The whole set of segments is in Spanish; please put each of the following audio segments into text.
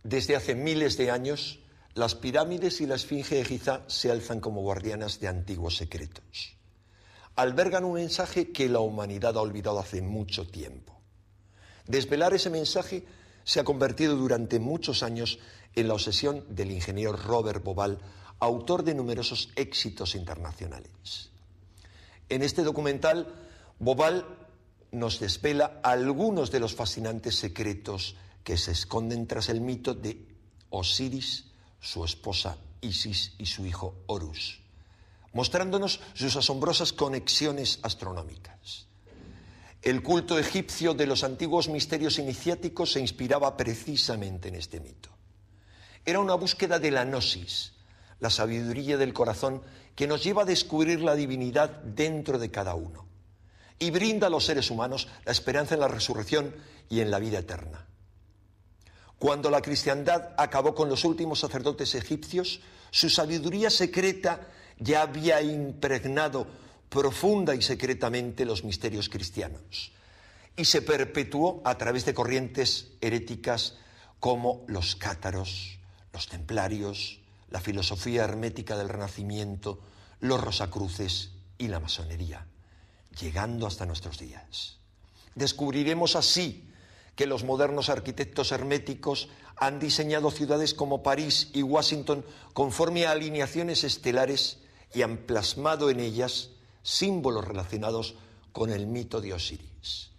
Desde hace miles de años, las pirámides y la esfinge de Giza se alzan como guardianas de antiguos secretos. Albergan un mensaje que la humanidad ha olvidado hace mucho tiempo. Desvelar ese mensaje se ha convertido durante muchos años en la obsesión del ingeniero Robert Bauval, autor de numerosos éxitos internacionales. En este documental, Bauval nos desvela algunos de los fascinantes secretos que se esconden tras el mito de Osiris, su esposa Isis y su hijo Horus, mostrándonos sus asombrosas conexiones astronómicas. El culto egipcio de los antiguos misterios iniciáticos se inspiraba precisamente en este mito. Era una búsqueda de la gnosis, la sabiduría del corazón que nos lleva a descubrir la divinidad dentro de cada uno y brinda a los seres humanos la esperanza en la resurrección y en la vida eterna. Cuando la cristiandad acabó con los últimos sacerdotes egipcios, su sabiduría secreta ya había impregnado profunda y secretamente los misterios cristianos y se perpetuó a través de corrientes heréticas como los cátaros, los templarios, la filosofía hermética del Renacimiento, los rosacruces y la masonería, llegando hasta nuestros días. Descubriremos así que los modernos arquitectos herméticos han diseñado ciudades como París y Washington conforme a alineaciones estelares y han plasmado en ellas símbolos relacionados con el mito de Osiris.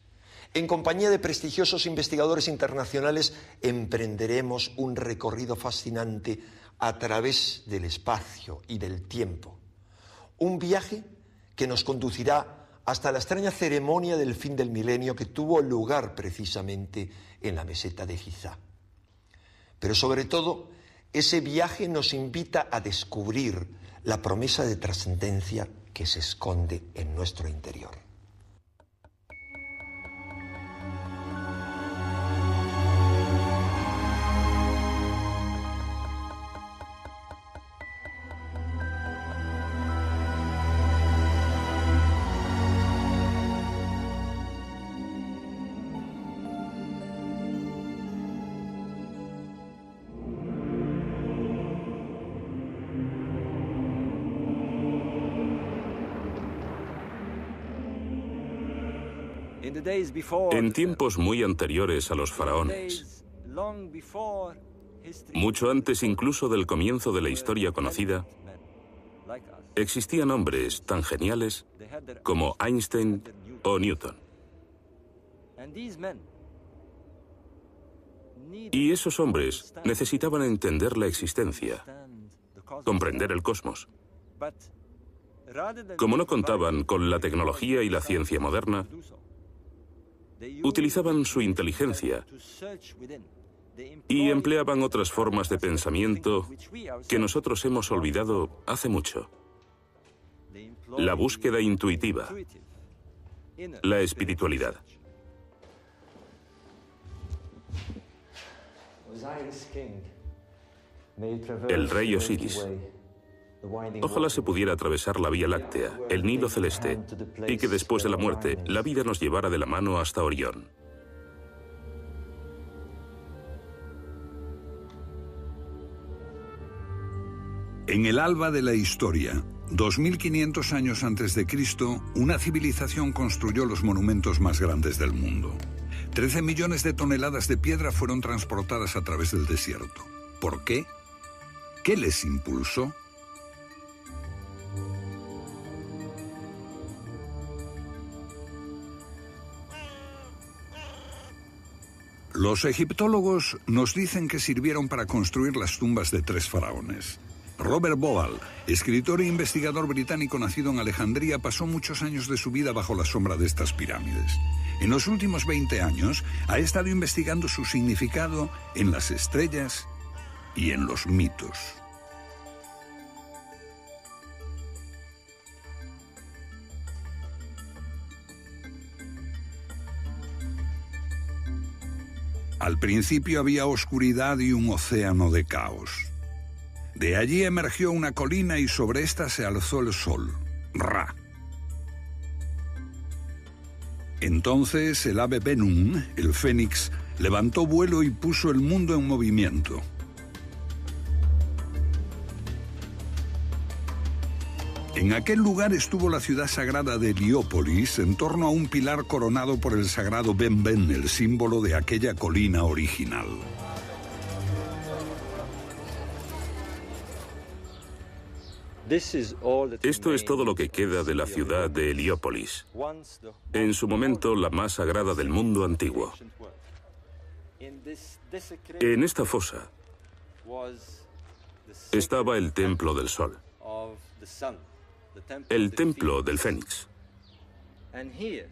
En compañía de prestigiosos investigadores internacionales emprenderemos un recorrido fascinante a través del espacio y del tiempo. Un viaje que nos conducirá hasta la extraña ceremonia del fin del milenio que tuvo lugar precisamente en la meseta de Giza. Pero sobre todo, ese viaje nos invita a descubrir la promesa de trascendencia que se esconde en nuestro interior. En tiempos muy anteriores a los faraones, mucho antes incluso del comienzo de la historia conocida, existían hombres tan geniales como Einstein o Newton. Y esos hombres necesitaban entender la existencia, comprender el cosmos. Como no contaban con la tecnología y la ciencia moderna, utilizaban su inteligencia y empleaban otras formas de pensamiento que nosotros hemos olvidado hace mucho. La búsqueda intuitiva, la espiritualidad. El rey Osiris. Ojalá se pudiera atravesar la Vía Láctea, el Nilo Celeste, y que después de la muerte la vida nos llevara de la mano hasta Orión. En el alba de la historia, 2500 años antes de Cristo, una civilización construyó los monumentos más grandes del mundo. 13 millones de toneladas de piedra fueron transportadas a través del desierto. ¿Por qué? ¿Qué les impulsó? Los egiptólogos nos dicen que sirvieron para construir las tumbas de 3 faraones. Robert Bauval, escritor e investigador británico nacido en Alejandría, pasó muchos años de su vida bajo la sombra de estas pirámides. En los últimos 20 años ha estado investigando su significado en las estrellas y en los mitos. Al principio había oscuridad y un océano de caos. De allí emergió una colina y sobre esta se alzó el sol, Ra. Entonces el ave Bennu, el fénix, levantó vuelo y puso el mundo en movimiento. En aquel lugar estuvo la ciudad sagrada de Heliópolis, en torno a un pilar coronado por el sagrado Ben-Ben, el símbolo de aquella colina original. Esto es todo lo que queda de la ciudad de Heliópolis, en su momento la más sagrada del mundo antiguo. En esta fosa estaba el Templo del Sol, el Templo del Fénix.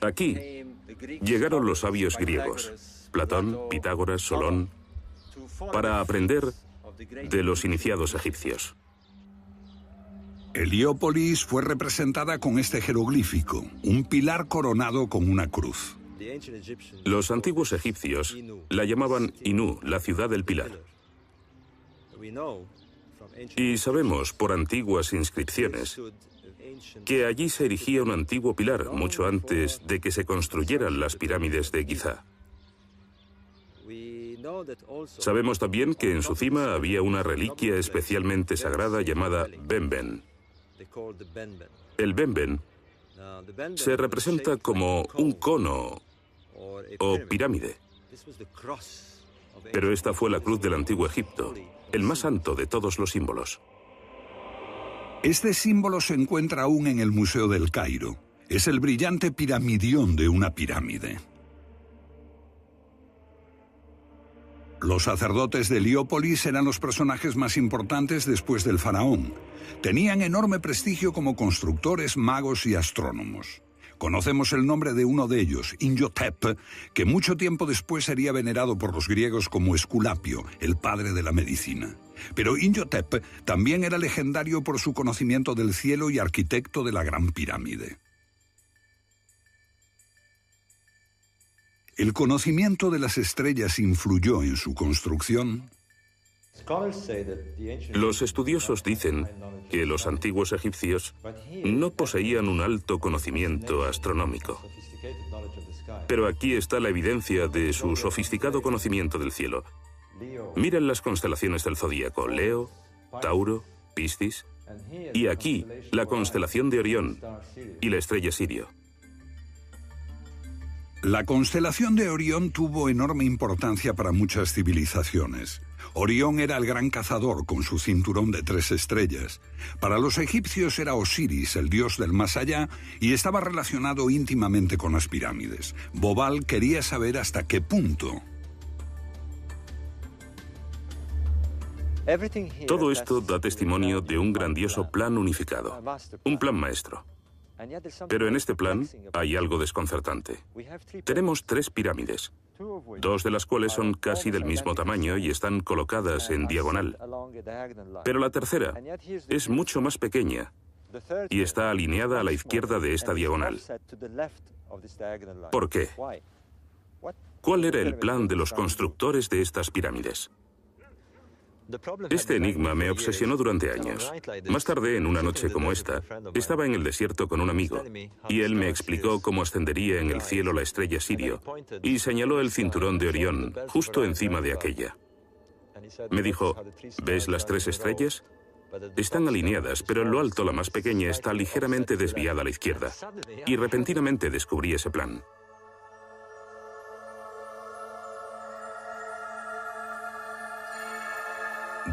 Aquí llegaron los sabios griegos, Platón, Pitágoras, Solón, para aprender de los iniciados egipcios. Heliópolis fue representada con este jeroglífico, un pilar coronado con una cruz. Los antiguos egipcios la llamaban Inú, la ciudad del pilar. Y sabemos por antiguas inscripciones que allí se erigía un antiguo pilar mucho antes de que se construyeran las pirámides de Giza. Sabemos también que en su cima había una reliquia especialmente sagrada llamada Ben-Ben. El Ben-Ben se representa como un cono o pirámide. Pero esta fue la cruz del antiguo Egipto, el más santo de todos los símbolos. Este símbolo se encuentra aún en el Museo del Cairo. Es el brillante piramidión de una pirámide. Los sacerdotes de Heliópolis eran los personajes más importantes después del faraón. Tenían enorme prestigio como constructores, magos y astrónomos. Conocemos el nombre de uno de ellos, Imhotep, que mucho tiempo después sería venerado por los griegos como Esculapio, el padre de la medicina. Pero Imhotep también era legendario por su conocimiento del cielo y arquitecto de la Gran Pirámide. ¿El conocimiento de las estrellas influyó en su construcción? Los estudiosos dicen que los antiguos egipcios no poseían un alto conocimiento astronómico. Pero aquí está la evidencia de su sofisticado conocimiento del cielo. Miren las constelaciones del zodíaco: Leo, Tauro, Piscis, y aquí la constelación de Orión y la estrella Sirio. La constelación de Orión tuvo enorme importancia para muchas civilizaciones. Orión era el gran cazador con su cinturón de 3 estrellas. Para los egipcios era Osiris, el dios del más allá, y estaba relacionado íntimamente con las pirámides. Bobal quería saber hasta qué punto. Todo esto da testimonio de un grandioso plan unificado, un plan maestro. Pero en este plan hay algo desconcertante. Tenemos 3 pirámides, 2 de las cuales son casi del mismo tamaño y están colocadas en diagonal. Pero la tercera es mucho más pequeña y está alineada a la izquierda de esta diagonal. ¿Por qué? ¿Cuál era el plan de los constructores de estas pirámides? Este enigma me obsesionó durante años. Más tarde, en una noche como esta, estaba en el desierto con un amigo, y él me explicó cómo ascendería en el cielo la estrella Sirio, y señaló el cinturón de Orión justo encima de aquella. Me dijo: ¿ves las 3 estrellas? Están alineadas, pero en lo alto la más pequeña está ligeramente desviada a la izquierda. Y repentinamente descubrí ese plan.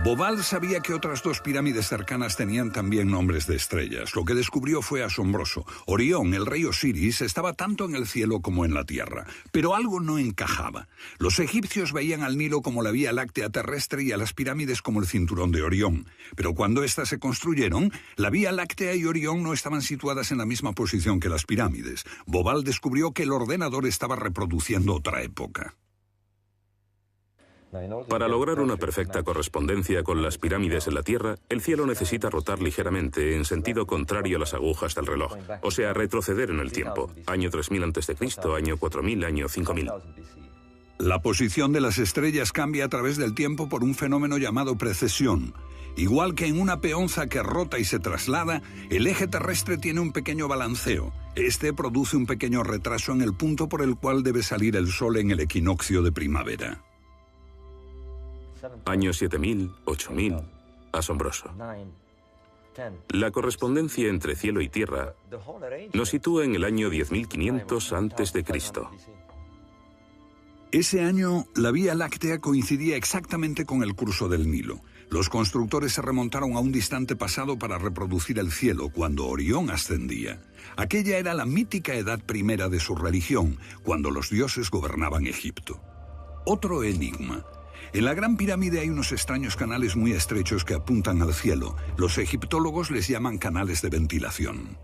Bobal sabía que otras 2 pirámides cercanas tenían también nombres de estrellas. Lo que descubrió fue asombroso. Orión, el rey Osiris, estaba tanto en el cielo como en la tierra. Pero algo no encajaba. Los egipcios veían al Nilo como la Vía Láctea terrestre y a las pirámides como el cinturón de Orión. Pero cuando éstas se construyeron, la Vía Láctea y Orión no estaban situadas en la misma posición que las pirámides. Bobal descubrió que el ordenador estaba reproduciendo otra época. Para lograr una perfecta correspondencia con las pirámides en la Tierra, el cielo necesita rotar ligeramente en sentido contrario a las agujas del reloj, o sea, retroceder en el tiempo. Año 3000 a.C., año 4000, año 5000. La posición de las estrellas cambia a través del tiempo por un fenómeno llamado precesión. Igual que en una peonza que rota y se traslada, el eje terrestre tiene un pequeño balanceo. Este produce un pequeño retraso en el punto por el cual debe salir el sol en el equinoccio de primavera. Año 7000, 8000, asombroso. La correspondencia entre cielo y tierra nos sitúa en el año 10.500 a.C. Ese año, la Vía Láctea coincidía exactamente con el curso del Nilo. Los constructores se remontaron a un distante pasado para reproducir el cielo cuando Orión ascendía. Aquella era la mítica edad primera de su religión, cuando los dioses gobernaban Egipto. Otro enigma. En la Gran Pirámide hay unos extraños canales muy estrechos que apuntan al cielo. Los egiptólogos les llaman canales de ventilación.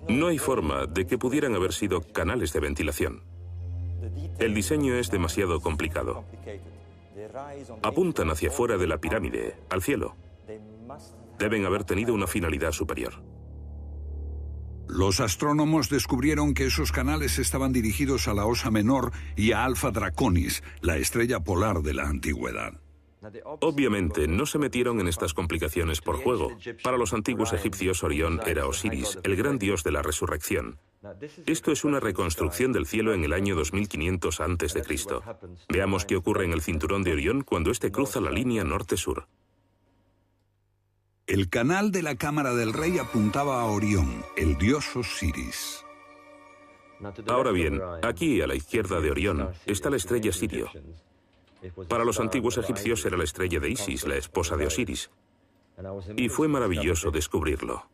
No hay forma de que pudieran haber sido canales de ventilación. El diseño es demasiado complicado. Apuntan hacia fuera de la pirámide, al cielo. Deben haber tenido una finalidad superior. Los astrónomos descubrieron que esos canales estaban dirigidos a la Osa Menor y a Alfa Draconis, la estrella polar de la antigüedad. Obviamente, no se metieron en estas complicaciones por juego. Para los antiguos egipcios, Orión era Osiris, el gran dios de la resurrección. Esto es una reconstrucción del cielo en el año 2500 a.C. Veamos qué ocurre en el cinturón de Orión cuando éste cruza la línea norte-sur. El canal de la cámara del rey apuntaba a Orión, el dios Osiris. Ahora bien, aquí a la izquierda de Orión está la estrella Sirio. Para los antiguos egipcios era la estrella de Isis, la esposa de Osiris. Y fue maravilloso descubrirlo.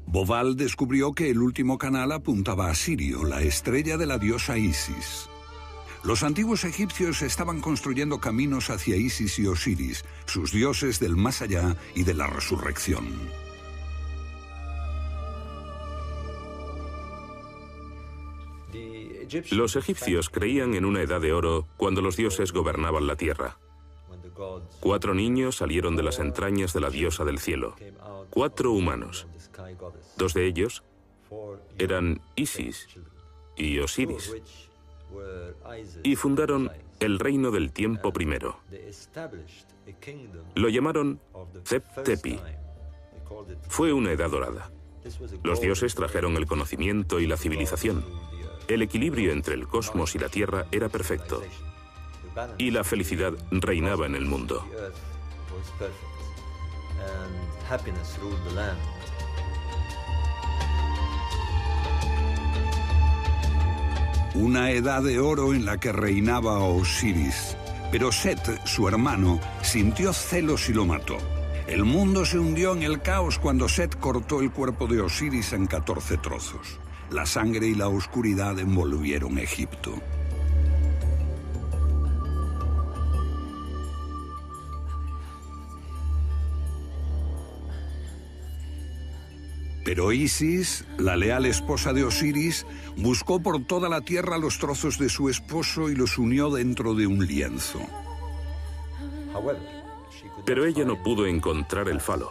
Bovall descubrió que el último canal apuntaba a Sirio, la estrella de la diosa Isis. Los antiguos egipcios estaban construyendo caminos hacia Isis y Osiris, sus dioses del más allá y de la resurrección. Los egipcios creían en una edad de oro cuando los dioses gobernaban la tierra. 4 niños salieron de las entrañas de la diosa del cielo. 4 humanos. 2 de ellos eran Isis y Osiris. Y fundaron el reino del tiempo primero. Lo llamaron Zep-Tepi. Fue una edad dorada. Los dioses trajeron el conocimiento y la civilización. El equilibrio entre el cosmos y la tierra era perfecto. Y la felicidad reinaba en el mundo. Una edad de oro en la que reinaba Osiris. Pero Set, su hermano, sintió celos y lo mató. El mundo se hundió en el caos cuando Set cortó el cuerpo de Osiris en 14 trozos. La sangre y la oscuridad envolvieron Egipto. Pero Isis, la leal esposa de Osiris, buscó por toda la tierra los trozos de su esposo y los unió dentro de un lienzo. Pero ella no pudo encontrar el falo.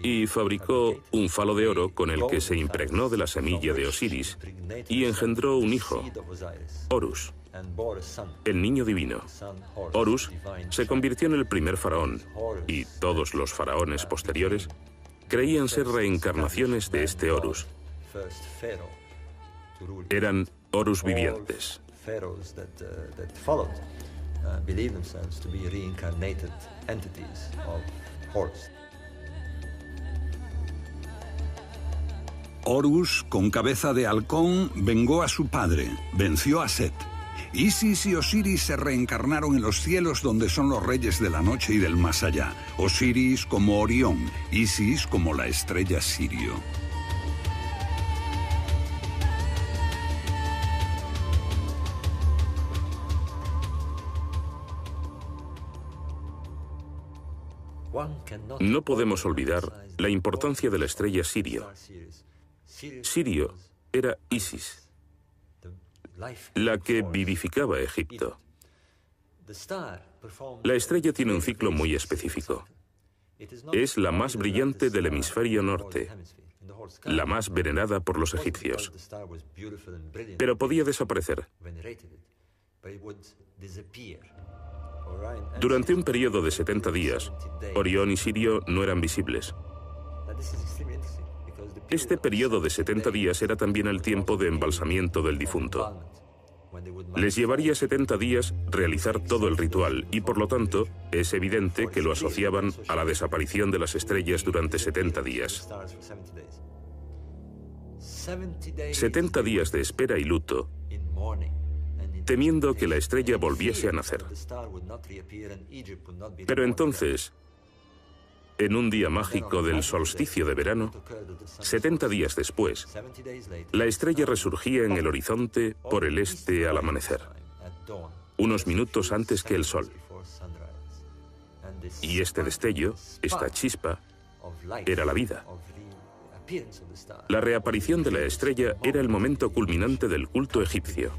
Y fabricó un falo de oro con el que se impregnó de la semilla de Osiris y engendró un hijo, Horus, el niño divino. Horus se convirtió en el primer faraón y todos los faraones posteriores creían ser reencarnaciones de este Horus. Eran Horus vivientes. Horus, con cabeza de halcón, vengó a su padre, venció a Set. Isis y Osiris se reencarnaron en los cielos donde son los reyes de la noche y del más allá. Osiris como Orión, Isis como la estrella Sirio. No podemos olvidar la importancia de la estrella Sirio. Sirio era Isis, la que vivificaba Egipto. La estrella tiene un ciclo muy específico. Es la más brillante del hemisferio norte, la más venerada por los egipcios. Pero podía desaparecer. Durante un periodo de 70 días, Orión y Sirio no eran visibles. Este periodo de 70 días era también el tiempo de embalsamiento del difunto. Les llevaría 70 días realizar todo el ritual y, por lo tanto, es evidente que lo asociaban a la desaparición de las estrellas durante 70 días. 70 días de espera y luto, temiendo que la estrella volviese a nacer. Pero entonces, en un día mágico del solsticio de verano, 70 días después, la estrella resurgía en el horizonte por el este al amanecer, unos minutos antes que el sol. Y este destello, esta chispa, era la vida. La reaparición de la estrella era el momento culminante del culto egipcio.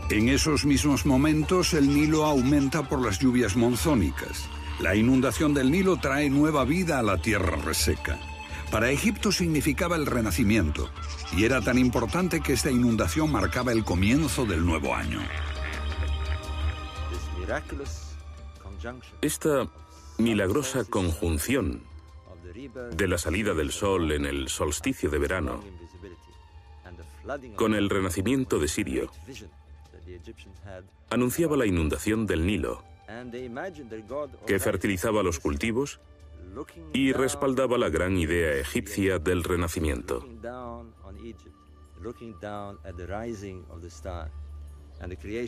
En esos mismos momentos, el Nilo aumenta por las lluvias monzónicas. La inundación del Nilo trae nueva vida a la tierra reseca. Para Egipto significaba el renacimiento, y era tan importante que esta inundación marcaba el comienzo del nuevo año. Esta milagrosa conjunción de la salida del sol en el solsticio de verano con el renacimiento de Sirio anunciaba la inundación del Nilo, que fertilizaba los cultivos y respaldaba la gran idea egipcia del renacimiento.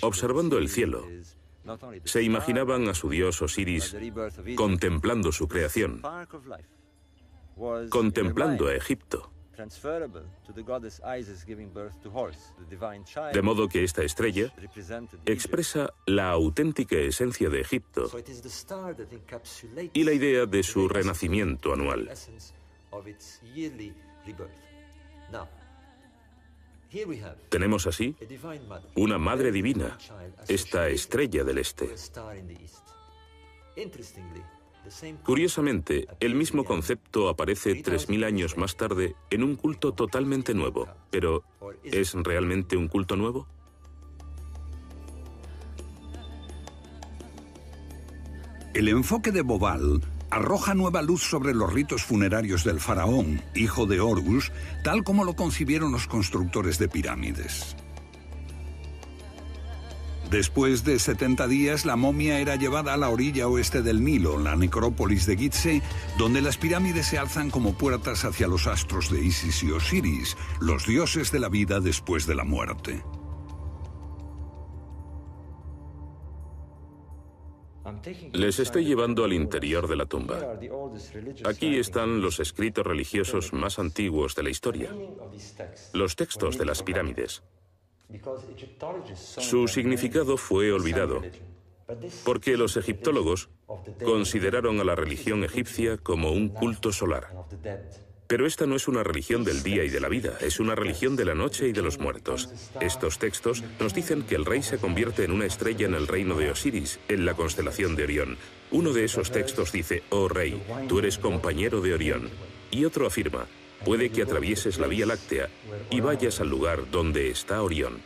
Observando el cielo, se imaginaban a su dios Osiris contemplando su creación, contemplando a Egipto. De modo que esta estrella expresa la auténtica esencia de Egipto y la idea de su renacimiento anual. Tenemos así una madre divina, esta estrella del este. Curiosamente, el mismo concepto aparece 3000 años más tarde en un culto totalmente nuevo. Pero, ¿es realmente un culto nuevo? El enfoque de Bobal arroja nueva luz sobre los ritos funerarios del faraón, hijo de Horus, tal como lo concibieron los constructores de pirámides. Después de 70 días, la momia era llevada a la orilla oeste del Nilo, la necrópolis de Gizeh, donde las pirámides se alzan como puertas hacia los astros de Isis y Osiris, los dioses de la vida después de la muerte. Les estoy llevando al interior de la tumba. Aquí están los escritos religiosos más antiguos de la historia, los textos de las pirámides. Su significado fue olvidado, porque los egiptólogos consideraron a la religión egipcia como un culto solar. Pero esta no es una religión del día y de la vida, es una religión de la noche y de los muertos. Estos textos nos dicen que el rey se convierte en una estrella en el reino de Osiris, en la constelación de Orión. Uno de esos textos dice: «Oh rey, tú eres compañero de Orión». Y otro afirma: «Puede que atravieses la Vía Láctea y vayas al lugar donde está Orión».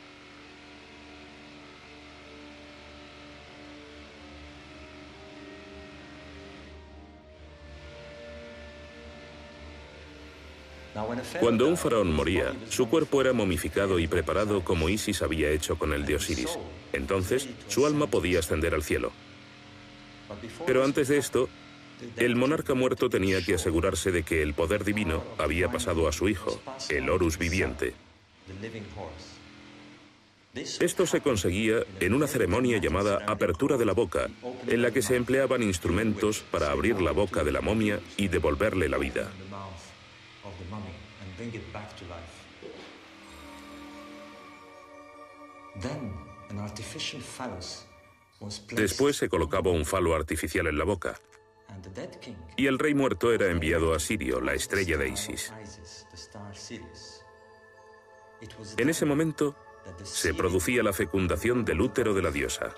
Cuando un faraón moría, su cuerpo era momificado y preparado como Isis había hecho con el de Osiris. Entonces, su alma podía ascender al cielo. Pero antes de esto, el monarca muerto tenía que asegurarse de que el poder divino había pasado a su hijo, el Horus viviente. Esto se conseguía en una ceremonia llamada apertura de la boca, en la que se empleaban instrumentos para abrir la boca de la momia y devolverle la vida. Después se colocaba un falo artificial en la boca, y el rey muerto era enviado a Sirio, la estrella de Isis. En ese momento se producía la fecundación del útero de la diosa.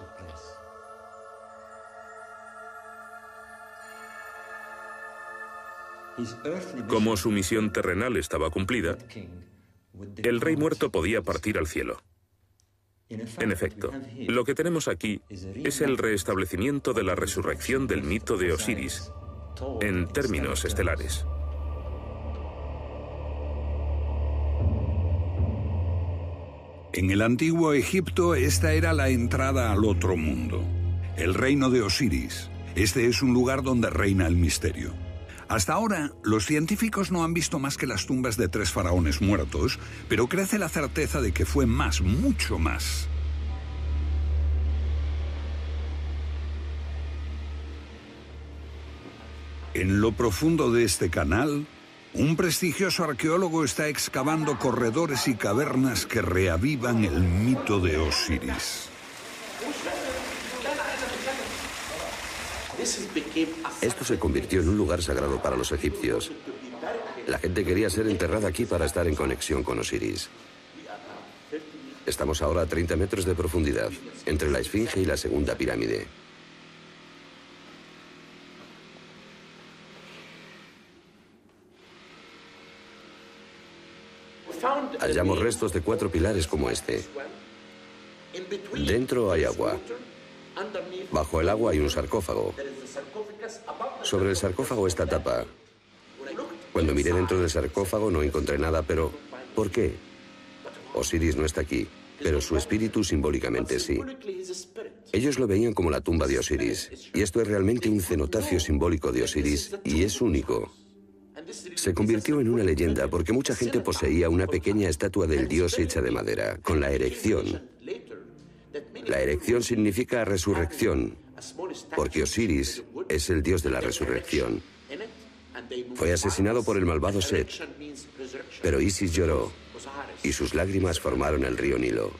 Como su misión terrenal estaba cumplida, el rey muerto podía partir al cielo. En efecto, lo que tenemos aquí es el restablecimiento de la resurrección del mito de Osiris, en términos estelares. En el antiguo Egipto, esta era la entrada al otro mundo, el reino de Osiris. Este es un lugar donde reina el misterio. Hasta ahora, los científicos no han visto más que las tumbas de 3 faraones muertos, pero crece la certeza de que fue más, mucho más. En lo profundo de este canal, un prestigioso arqueólogo está excavando corredores y cavernas que reavivan el mito de Osiris. Esto se convirtió en un lugar sagrado para los egipcios. La gente quería ser enterrada aquí para estar en conexión con Osiris. Estamos ahora a 30 metros de profundidad, entre la Esfinge y la segunda pirámide. Hallamos restos de 4 pilares como este. Dentro hay agua. Bajo el agua hay un sarcófago. Sobre el sarcófago esta tapa. Cuando miré dentro del sarcófago no encontré nada, pero ¿por qué? Osiris no está aquí, pero su espíritu simbólicamente sí. Ellos lo veían como la tumba de Osiris, y esto es realmente un cenotafio simbólico de Osiris, y es único. Se convirtió en una leyenda porque mucha gente poseía una pequeña estatua del dios hecha de madera, con la erección. La erección significa resurrección, porque Osiris es el dios de la resurrección. Fue asesinado por el malvado Set, pero Isis lloró y sus lágrimas formaron el río Nilo.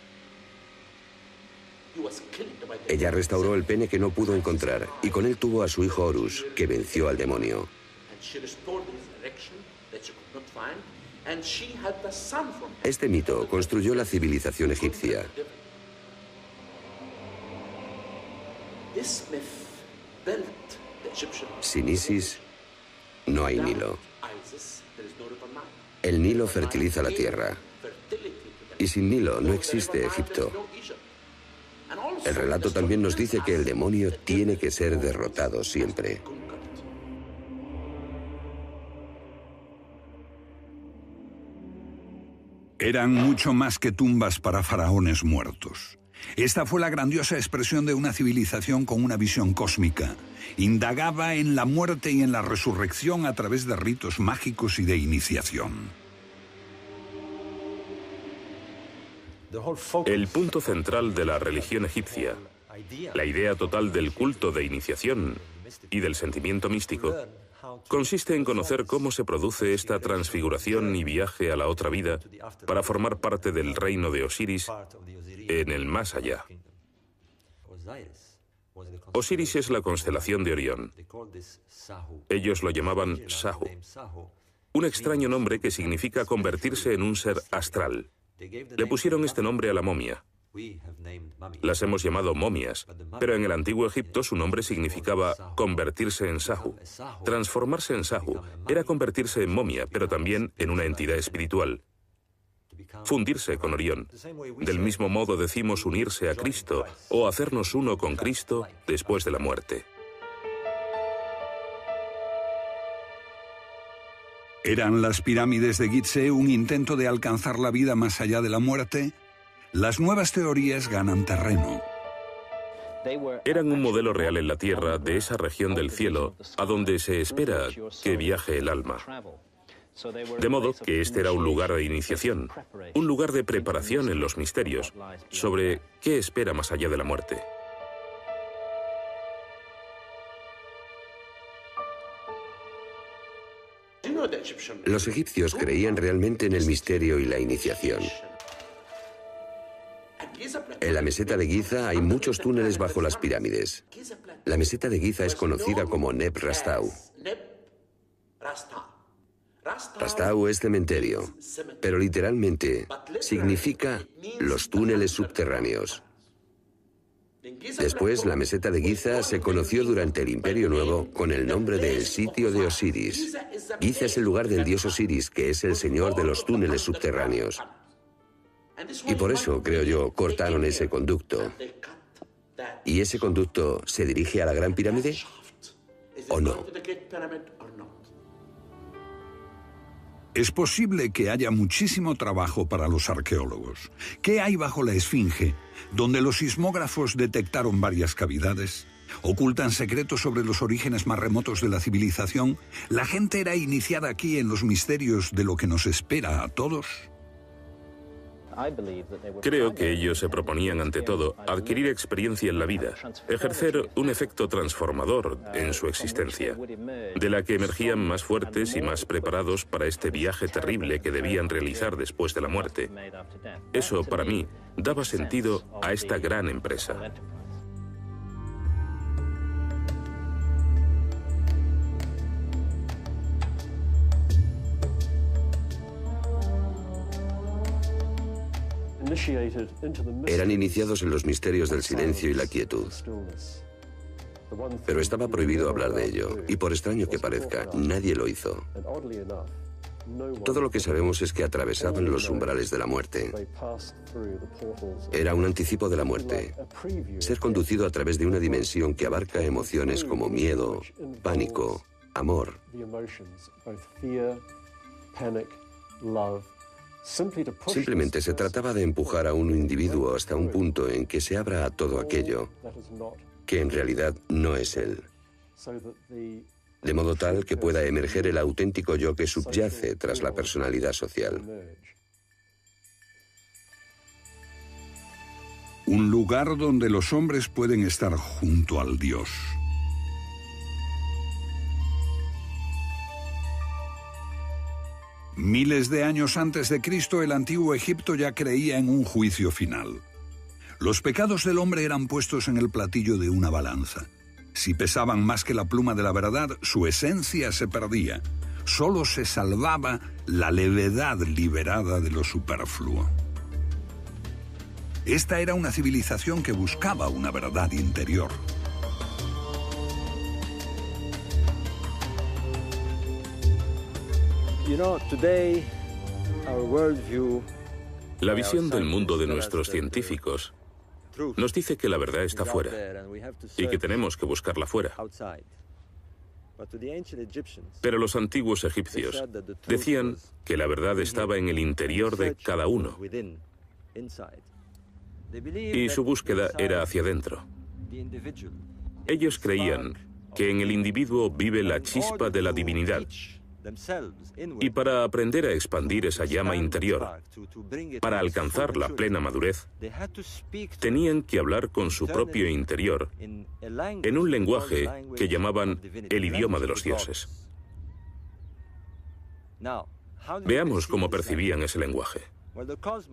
Ella restauró el pene que no pudo encontrar y con él tuvo a su hijo Horus, que venció al demonio. Este mito construyó la civilización egipcia. Sin Isis, no hay Nilo. El Nilo fertiliza la tierra. Y sin Nilo no existe Egipto. El relato también nos dice que el demonio tiene que ser derrotado siempre. Eran mucho más que tumbas para faraones muertos. Esta fue la grandiosa expresión de una civilización con una visión cósmica. Indagaba en la muerte y en la resurrección a través de ritos mágicos y de iniciación. El punto central de la religión egipcia, la idea total del culto de iniciación y del sentimiento místico, consiste en conocer cómo se produce esta transfiguración y viaje a la otra vida para formar parte del reino de Osiris en el más allá. Osiris es la constelación de Orión. Ellos lo llamaban Sahu, un extraño nombre que significa convertirse en un ser astral. Le pusieron este nombre a la momia. Las hemos llamado momias, pero en el antiguo Egipto su nombre significaba convertirse en Sahu. Transformarse en Sahu era convertirse en momia, pero también en una entidad espiritual. Fundirse con Orión. Del mismo modo decimos unirse a Cristo o hacernos uno con Cristo después de la muerte. ¿Eran las pirámides de Gizeh un intento de alcanzar la vida más allá de la muerte? Las nuevas teorías ganan terreno. Eran un modelo real en la Tierra de esa región del cielo a donde se espera que viaje el alma. De modo que este era un lugar de iniciación, un lugar de preparación en los misterios sobre qué espera más allá de la muerte. Los egipcios creían realmente en el misterio y la iniciación. En la meseta de Giza hay muchos túneles bajo las pirámides. La meseta de Giza es conocida como Neb Rastau. Rastau es cementerio, pero literalmente significa los túneles subterráneos. Después, la meseta de Giza se conoció durante el Imperio Nuevo con el nombre de El Sitio de Osiris. Giza es el lugar del dios Osiris, que es el señor de los túneles subterráneos. Y por eso, creo yo, cortaron ese conducto. ¿Y ese conducto se dirige a la Gran Pirámide? o no. Es posible que haya muchísimo trabajo para los arqueólogos. ¿Qué hay bajo la Esfinge, donde los sismógrafos detectaron varias cavidades? ¿Ocultan secretos sobre los orígenes más remotos de la civilización? ¿La gente era iniciada aquí en los misterios de lo que nos espera a todos? Creo que ellos se proponían, ante todo, adquirir experiencia en la vida, ejercer un efecto transformador en su existencia, de la que emergían más fuertes y más preparados para este viaje terrible que debían realizar después de la muerte. Eso, para mí, daba sentido a esta gran empresa. Eran iniciados en los misterios del silencio y la quietud. Pero estaba prohibido hablar de ello, y por extraño que parezca, nadie lo hizo. Todo lo que sabemos es que atravesaban los umbrales de la muerte. Era un anticipo de la muerte. Ser conducido a través de una dimensión que abarca emociones como miedo, pánico, amor. Simplemente se trataba de empujar a un individuo hasta un punto en que se abra a todo aquello que en realidad no es él. De modo tal que pueda emerger el auténtico yo que subyace tras la personalidad social. Un lugar donde los hombres pueden estar junto al Dios. Miles de años antes de Cristo, el antiguo Egipto ya creía en un juicio final. Los pecados del hombre eran puestos en el platillo de una balanza. Si pesaban más que la pluma de la verdad, su esencia se perdía. Solo se salvaba la levedad liberada de lo superfluo. Esta era una civilización que buscaba una verdad interior. La visión del mundo de nuestros científicos nos dice que la verdad está fuera y que tenemos que buscarla fuera. Pero los antiguos egipcios decían que la verdad estaba en el interior de cada uno y su búsqueda era hacia adentro. Ellos creían que en el individuo vive la chispa de la divinidad. Y para aprender a expandir esa llama interior, para alcanzar la plena madurez, tenían que hablar con su propio interior en un lenguaje que llamaban el idioma de los dioses. Veamos cómo percibían ese lenguaje.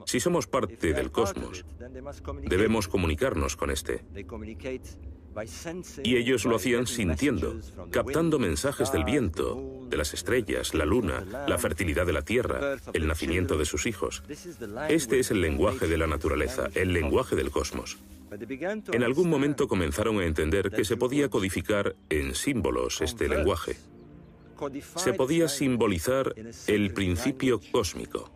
Si somos parte del cosmos, debemos comunicarnos con este. Y ellos lo hacían sintiendo, captando mensajes del viento, de las estrellas, la luna, la fertilidad de la tierra, el nacimiento de sus hijos. Este es el lenguaje de la naturaleza, el lenguaje del cosmos. En algún momento comenzaron a entender que se podía codificar en símbolos este lenguaje. Se podía simbolizar el principio cósmico.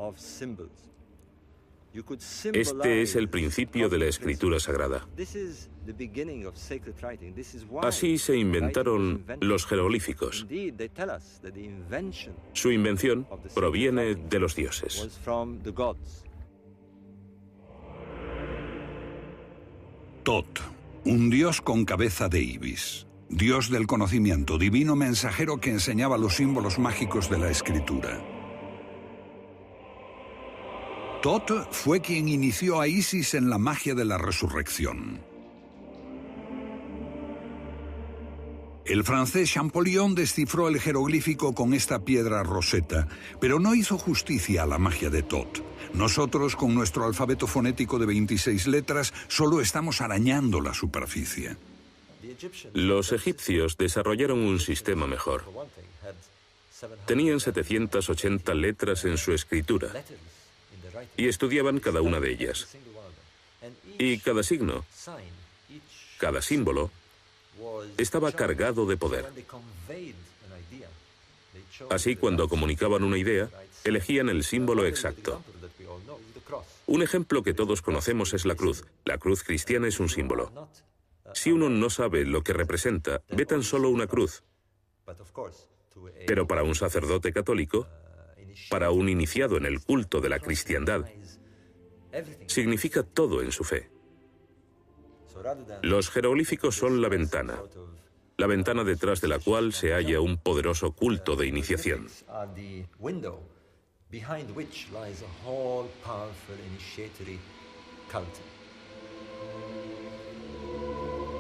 Este es el principio de la escritura sagrada. Así se inventaron los jeroglíficos. Su invención proviene de los dioses. Tot, un dios con cabeza de ibis. Dios del conocimiento, divino mensajero que enseñaba los símbolos mágicos de la escritura. Tot fue quien inició a Isis en la magia de la resurrección. El francés Champollion descifró el jeroglífico con esta piedra roseta, pero no hizo justicia a la magia de Tot. Nosotros, con nuestro alfabeto fonético de 26 letras, solo estamos arañando la superficie. Los egipcios desarrollaron un sistema mejor. Tenían 780 letras en su escritura y estudiaban cada una de ellas. Y cada signo, cada símbolo, estaba cargado de poder. Así, cuando comunicaban una idea, elegían el símbolo exacto. Un ejemplo que todos conocemos es la cruz. La cruz cristiana es un símbolo. Si uno no sabe lo que representa, ve tan solo una cruz, Pero para un sacerdote católico, para un iniciado en el culto de la cristiandad, significa todo en su fe. Los jeroglíficos son la ventana detrás de la cual se halla un poderoso culto de iniciación.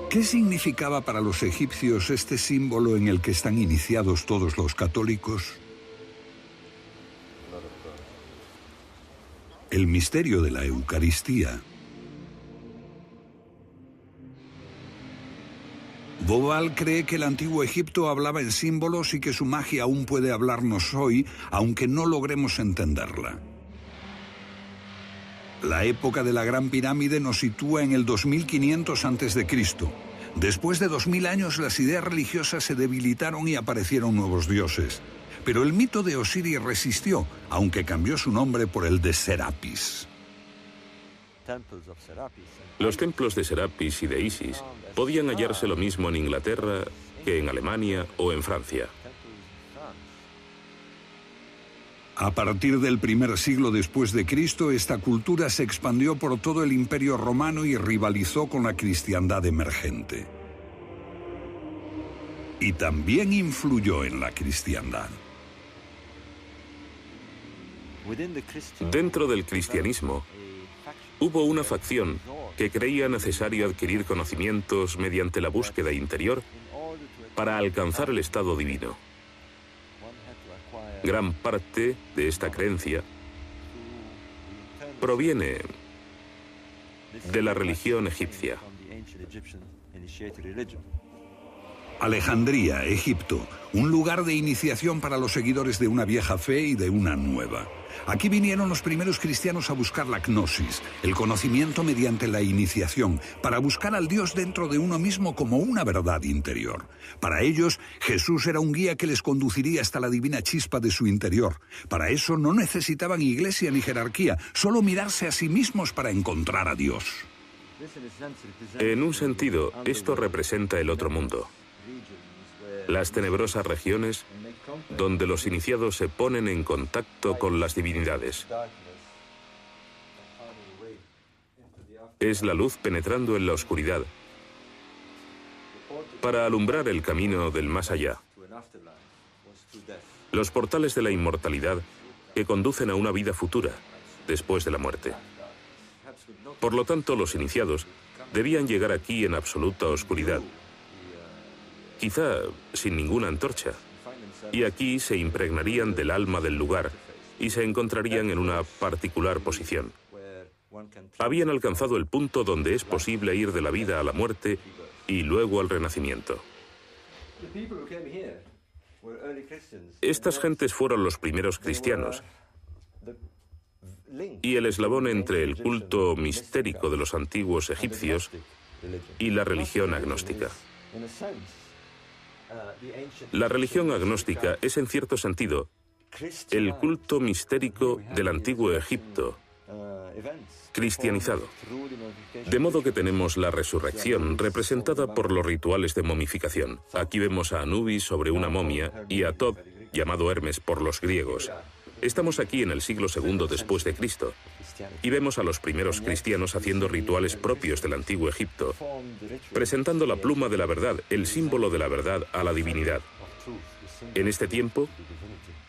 ¿Qué significaba para los egipcios este símbolo en el que están iniciados todos los católicos? El misterio de la Eucaristía. Boval cree que el antiguo Egipto hablaba en símbolos y que su magia aún puede hablarnos hoy, aunque no logremos entenderla. La época de la Gran Pirámide nos sitúa en el 2500 a.C. Después de 2000 años, las ideas religiosas se debilitaron y aparecieron nuevos dioses. Pero el mito de Osiris resistió, aunque cambió su nombre por el de Serapis. Los templos de Serapis y de Isis podían hallarse lo mismo en Inglaterra que en Alemania o en Francia. A partir del primer siglo después de Cristo, esta cultura se expandió por todo el Imperio Romano y rivalizó con la cristiandad emergente. Y también influyó en la cristiandad. Dentro del cristianismo, hubo una facción que creía necesario adquirir conocimientos mediante la búsqueda interior para alcanzar el estado divino. Gran parte de esta creencia proviene de la religión egipcia. Alejandría, Egipto, un lugar de iniciación para los seguidores de una vieja fe y de una nueva. Aquí vinieron los primeros cristianos a buscar la gnosis, el conocimiento mediante la iniciación, para buscar al Dios dentro de uno mismo como una verdad interior. Para ellos, Jesús era un guía que les conduciría hasta la divina chispa de su interior. Para eso no necesitaban iglesia ni jerarquía, solo mirarse a sí mismos para encontrar a Dios. En un sentido, esto representa el otro mundo. Las tenebrosas regiones donde los iniciados se ponen en contacto con las divinidades. Es la luz penetrando en la oscuridad para alumbrar el camino del más allá. Los portales de la inmortalidad que conducen a una vida futura después de la muerte. Por lo tanto, los iniciados debían llegar aquí en absoluta oscuridad, quizá sin ninguna antorcha, y aquí se impregnarían del alma del lugar y se encontrarían en una particular posición. Habían alcanzado el punto donde es posible ir de la vida a la muerte y luego al renacimiento. Estas gentes fueron los primeros cristianos y el eslabón entre el culto mistérico de los antiguos egipcios y la religión agnóstica. La religión agnóstica es, en cierto sentido, el culto mistérico del antiguo Egipto, cristianizado. De modo que tenemos la resurrección representada por los rituales de momificación. Aquí vemos a Anubis sobre una momia y a Thoth, llamado Hermes por los griegos. Estamos aquí en el siglo II después de Cristo y vemos a los primeros cristianos haciendo rituales propios del antiguo Egipto, presentando la pluma de la verdad, el símbolo de la verdad, a la divinidad. En este tiempo,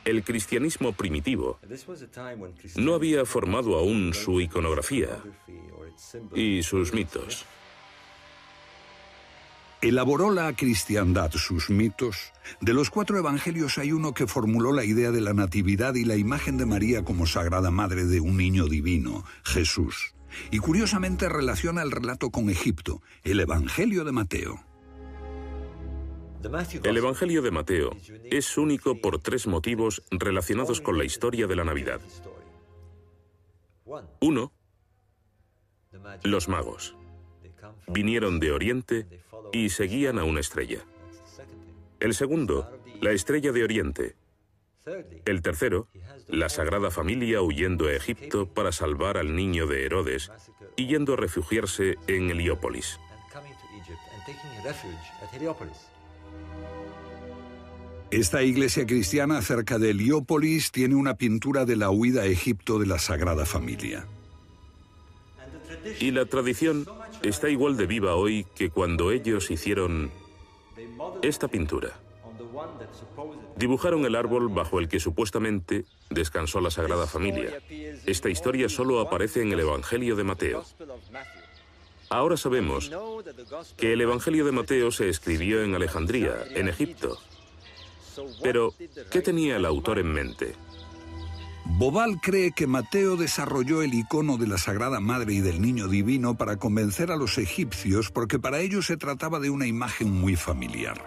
el cristianismo primitivo no había formado aún su iconografía y sus mitos. Elaboró la cristiandad sus mitos. De los 4 evangelios hay uno que formuló la idea de la natividad y la imagen de María como sagrada madre de un niño divino, Jesús. Y curiosamente relaciona el relato con Egipto, el Evangelio de Mateo. El Evangelio de Mateo es único por 3 motivos relacionados con la historia de la Navidad. 1. Los magos. Vinieron de Oriente y seguían a una estrella. El segundo, la estrella de Oriente. El tercero, la Sagrada Familia huyendo a Egipto para salvar al niño de Herodes y yendo a refugiarse en Heliópolis. Esta iglesia cristiana cerca de Heliópolis tiene una pintura de la huida a Egipto de la Sagrada Familia. Y la tradición está igual de viva hoy que cuando ellos hicieron esta pintura. Dibujaron el árbol bajo el que supuestamente descansó la Sagrada Familia. Esta historia solo aparece en el Evangelio de Mateo. Ahora sabemos que el Evangelio de Mateo se escribió en Alejandría, en Egipto. Pero, ¿qué tenía el autor en mente? Bobal cree que Mateo desarrolló el icono de la Sagrada Madre y del Niño Divino para convencer a los egipcios porque para ellos se trataba de una imagen muy familiar.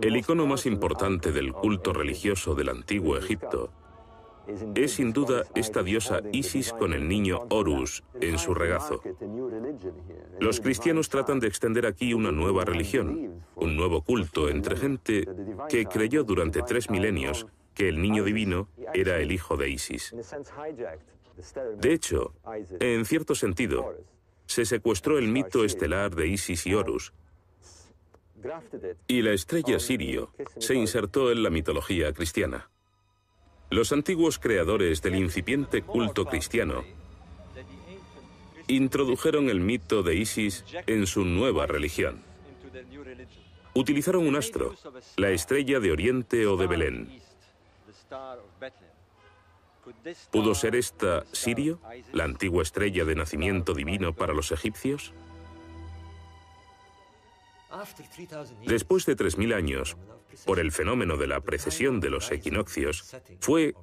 El icono más importante del culto religioso del antiguo Egipto es sin duda esta diosa Isis con el niño Horus en su regazo. Los cristianos tratan de extender aquí una nueva religión, un nuevo culto entre gente que creyó durante 3 milenios que el niño divino era el hijo de Isis. De hecho, en cierto sentido, se secuestró el mito estelar de Isis y Horus, y la estrella Sirio se insertó en la mitología cristiana. Los antiguos creadores del incipiente culto cristiano introdujeron el mito de Isis en su nueva religión. Utilizaron un astro, la estrella de Oriente o de Belén. ¿Pudo ser esta Sirio, la antigua estrella de nacimiento divino para los egipcios? Después de 3000 años, por el fenómeno de la precesión de los equinoccios, fue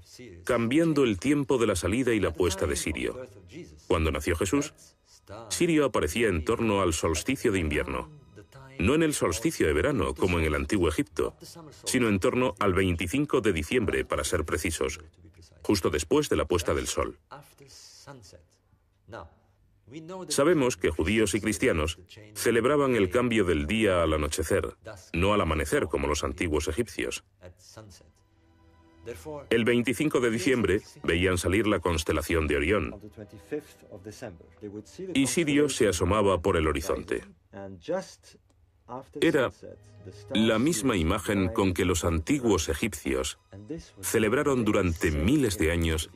cambiando el tiempo de la salida y la puesta de Sirio. Cuando nació Jesús, Sirio aparecía en torno al solsticio de invierno, no en el solsticio de verano, como en el antiguo Egipto, sino en torno al 25 de diciembre, para ser precisos, justo después de la puesta del sol. Sabemos que judíos y cristianos celebraban el cambio del día al anochecer, no al amanecer como los antiguos egipcios. El 25 de diciembre veían salir la constelación de Orión, y Sirio se asomaba por el horizonte. Era la misma imagen con que los antiguos egipcios celebraron durante miles de años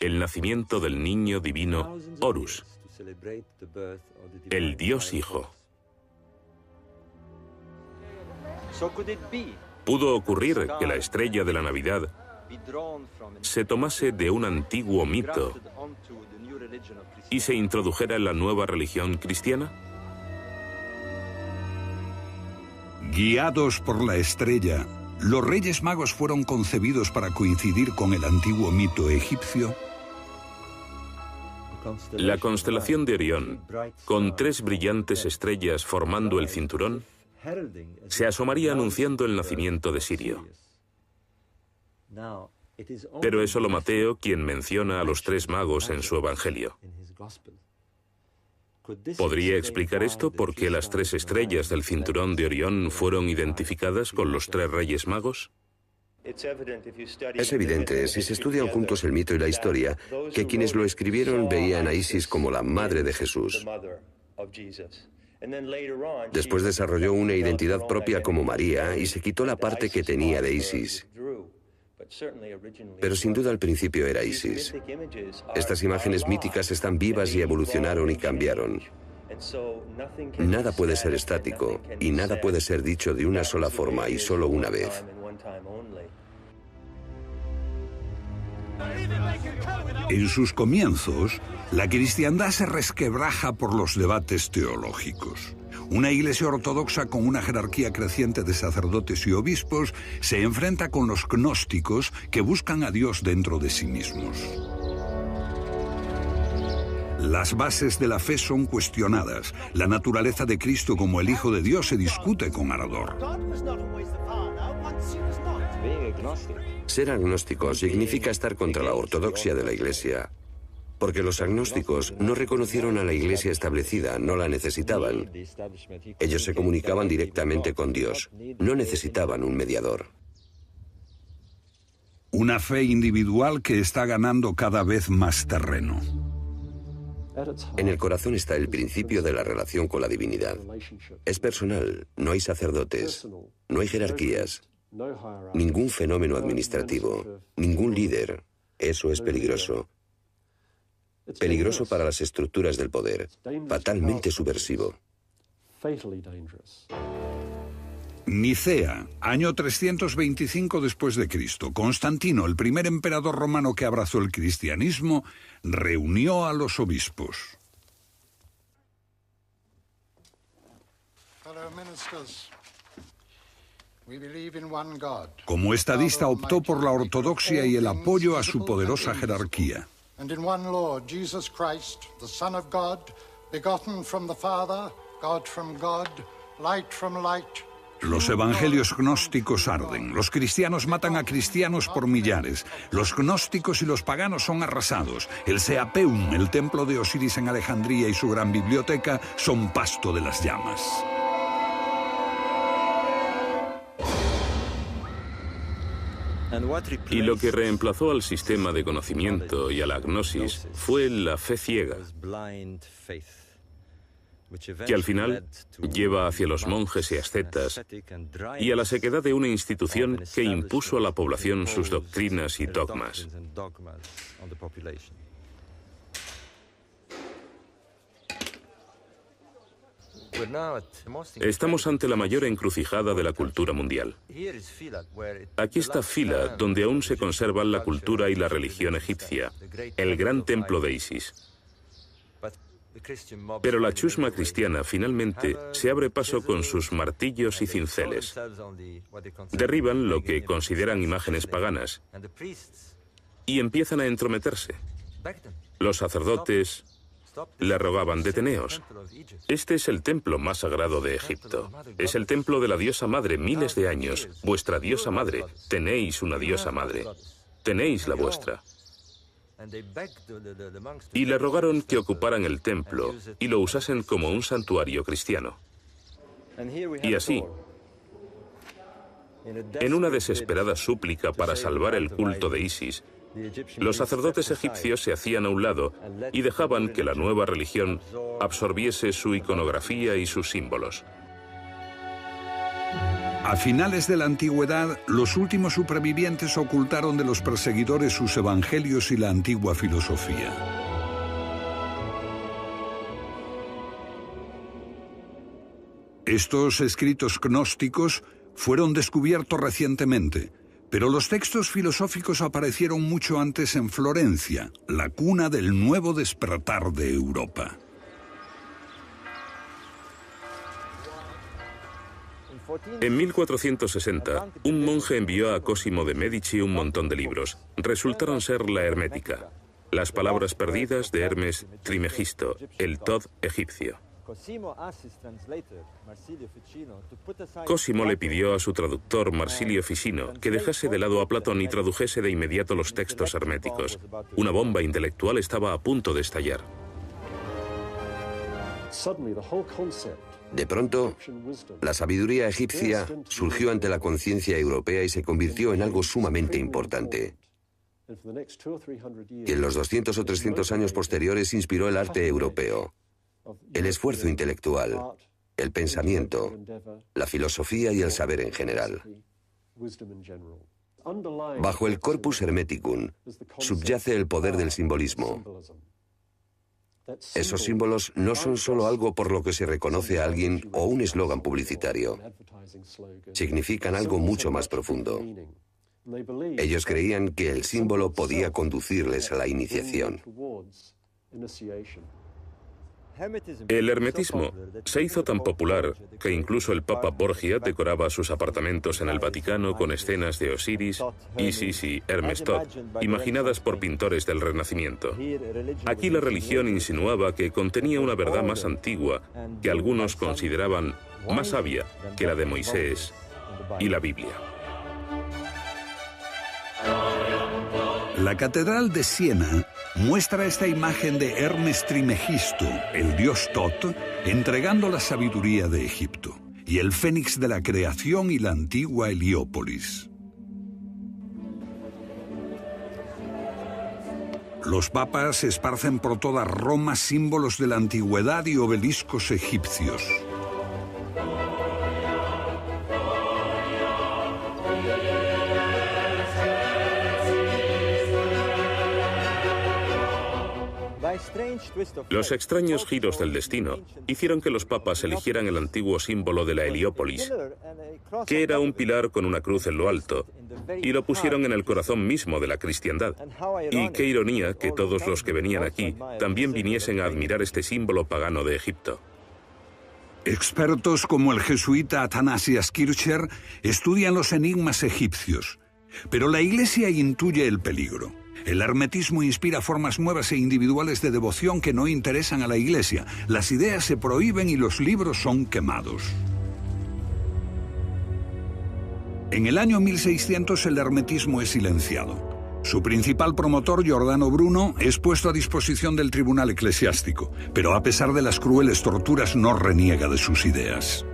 el nacimiento del niño divino Horus, el Dios Hijo. ¿Pudo ocurrir que la estrella de la Navidad se tomase de un antiguo mito y se introdujera en la nueva religión cristiana? Guiados por la estrella, ¿los Reyes Magos fueron concebidos para coincidir con el antiguo mito egipcio? La constelación de Orión, con 3 brillantes estrellas formando el cinturón, se asomaría anunciando el nacimiento de Sirio. Pero es solo Mateo quien menciona a los 3 magos en su Evangelio. ¿Podría explicar esto por qué las 3 estrellas del cinturón de Orión fueron identificadas con los 3 Reyes Magos? Es evidente, si se estudian juntos el mito y la historia, que quienes lo escribieron veían a Isis como la madre de Jesús. Después desarrolló una identidad propia como María y se quitó la parte que tenía de Isis. Pero sin duda al principio era Isis. Estas imágenes míticas están vivas y evolucionaron y cambiaron. Nada puede ser estático y nada puede ser dicho de una sola forma y solo una vez. En sus comienzos, la cristiandad se resquebraja por los debates teológicos. Una iglesia ortodoxa con una jerarquía creciente de sacerdotes y obispos se enfrenta con los gnósticos que buscan a Dios dentro de sí mismos. Las bases de la fe son cuestionadas. La naturaleza de Cristo como el Hijo de Dios se discute con ardor. Ser agnóstico significa estar contra la ortodoxia de la Iglesia, porque los agnósticos no reconocieron a la Iglesia establecida, no la necesitaban. Ellos se comunicaban directamente con Dios, no necesitaban un mediador. Una fe individual que está ganando cada vez más terreno. En el corazón está el principio de la relación con la divinidad. Es personal, no hay sacerdotes, no hay jerarquías, ningún fenómeno administrativo, ningún líder. Eso es peligroso. Peligroso para las estructuras del poder, fatalmente subversivo. Nicea, año 325 después de Cristo. Constantino, el primer emperador romano que abrazó el cristianismo, reunió a los obispos. Como estadista optó por la ortodoxia y el apoyo a su poderosa jerarquía. And in one Lord, Jesus Christ, the Son of God, begotten from the Father, God from God, light from light. Los evangelios gnósticos arden. Los cristianos matan a cristianos por millares. Los gnósticos y los paganos son arrasados. El Seapeum, el templo de Osiris en Alejandría y su gran biblioteca son pasto de las llamas. Y lo que reemplazó al sistema de conocimiento y a la gnosis fue la fe ciega, que al final lleva hacia los monjes y ascetas y a la sequedad de una institución que impuso a la población sus doctrinas y dogmas. Estamos ante la mayor encrucijada de la cultura mundial. Aquí está Fila, donde aún se conservan la cultura y la religión egipcia, el gran templo de Isis. Pero la chusma cristiana finalmente se abre paso con sus martillos y cinceles. Derriban lo que consideran imágenes paganas y empiezan a entrometerse. Los sacerdotes le rogaban: deteneos. Este es el templo más sagrado de Egipto. Es el templo de la diosa madre, miles de años. Vuestra diosa madre. Tenéis una diosa madre. Tenéis la vuestra. Y le rogaron que ocuparan el templo y lo usasen como un santuario cristiano. Y así, en una desesperada súplica para salvar el culto de Isis, los sacerdotes egipcios se hacían a un lado y dejaban que la nueva religión absorbiese su iconografía y sus símbolos. A finales de la antigüedad, los últimos supervivientes ocultaron de los perseguidores sus evangelios y la antigua filosofía. Estos escritos gnósticos fueron descubiertos recientemente, pero los textos filosóficos aparecieron mucho antes en Florencia, la cuna del nuevo despertar de Europa. En 1460, un monje envió a Cosimo de Medici un montón de libros. Resultaron ser la Hermética, las palabras perdidas de Hermes Trimegisto, el Tod egipcio. Cosimo le pidió a su traductor Marsilio Ficino que dejase de lado a Platón y tradujese de inmediato los textos herméticos. Una bomba intelectual estaba a punto de estallar. De pronto, la sabiduría egipcia surgió ante la conciencia europea y se convirtió en algo sumamente importante. Y en los 200 o 300 años posteriores inspiró el arte europeo, el esfuerzo intelectual, el pensamiento, la filosofía y el saber en general. Bajo el corpus hermeticum subyace el poder del simbolismo. Esos símbolos no son solo algo por lo que se reconoce a alguien o un eslogan publicitario. Significan algo mucho más profundo. Ellos creían que el símbolo podía conducirles a la iniciación. El hermetismo se hizo tan popular que incluso el Papa Borgia decoraba sus apartamentos en el Vaticano con escenas de Osiris, Isis y Hermes Tod, imaginadas por pintores del Renacimiento. Aquí la religión insinuaba que contenía una verdad más antigua que algunos consideraban más sabia que la de Moisés y la Biblia. La Catedral de Siena muestra esta imagen de Hermes Trimegisto, el dios Tot, entregando la sabiduría de Egipto, y el fénix de la creación y la antigua Heliópolis. Los papas esparcen por toda Roma símbolos de la antigüedad y obeliscos egipcios. Los extraños giros del destino hicieron que los papas eligieran el antiguo símbolo de la Heliópolis, que era un pilar con una cruz en lo alto, y lo pusieron en el corazón mismo de la cristiandad. Y qué ironía que todos los que venían aquí también viniesen a admirar este símbolo pagano de Egipto. Expertos como el jesuita Athanasius Kircher estudian los enigmas egipcios, pero la Iglesia intuye el peligro. El hermetismo inspira formas nuevas e individuales de devoción que no interesan a la Iglesia. Las ideas se prohíben y los libros son quemados. En el año 1600 el hermetismo es silenciado. Su principal promotor, Giordano Bruno, es puesto a disposición del tribunal eclesiástico, pero a pesar de las crueles torturas no reniega de sus ideas.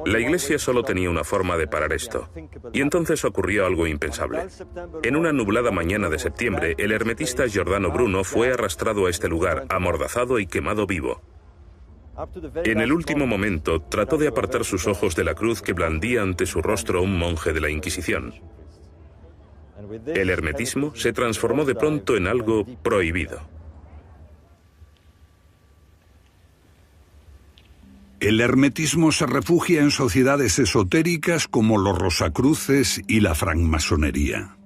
La Iglesia solo tenía una forma de parar esto, y entonces ocurrió algo impensable. En una nublada mañana de septiembre, el hermetista Giordano Bruno fue arrastrado a este lugar, amordazado y quemado vivo. En el último momento, trató de apartar sus ojos de la cruz que blandía ante su rostro un monje de la Inquisición. El hermetismo se transformó de pronto en algo prohibido. El hermetismo se refugia en sociedades esotéricas como los Rosacruces y la francmasonería.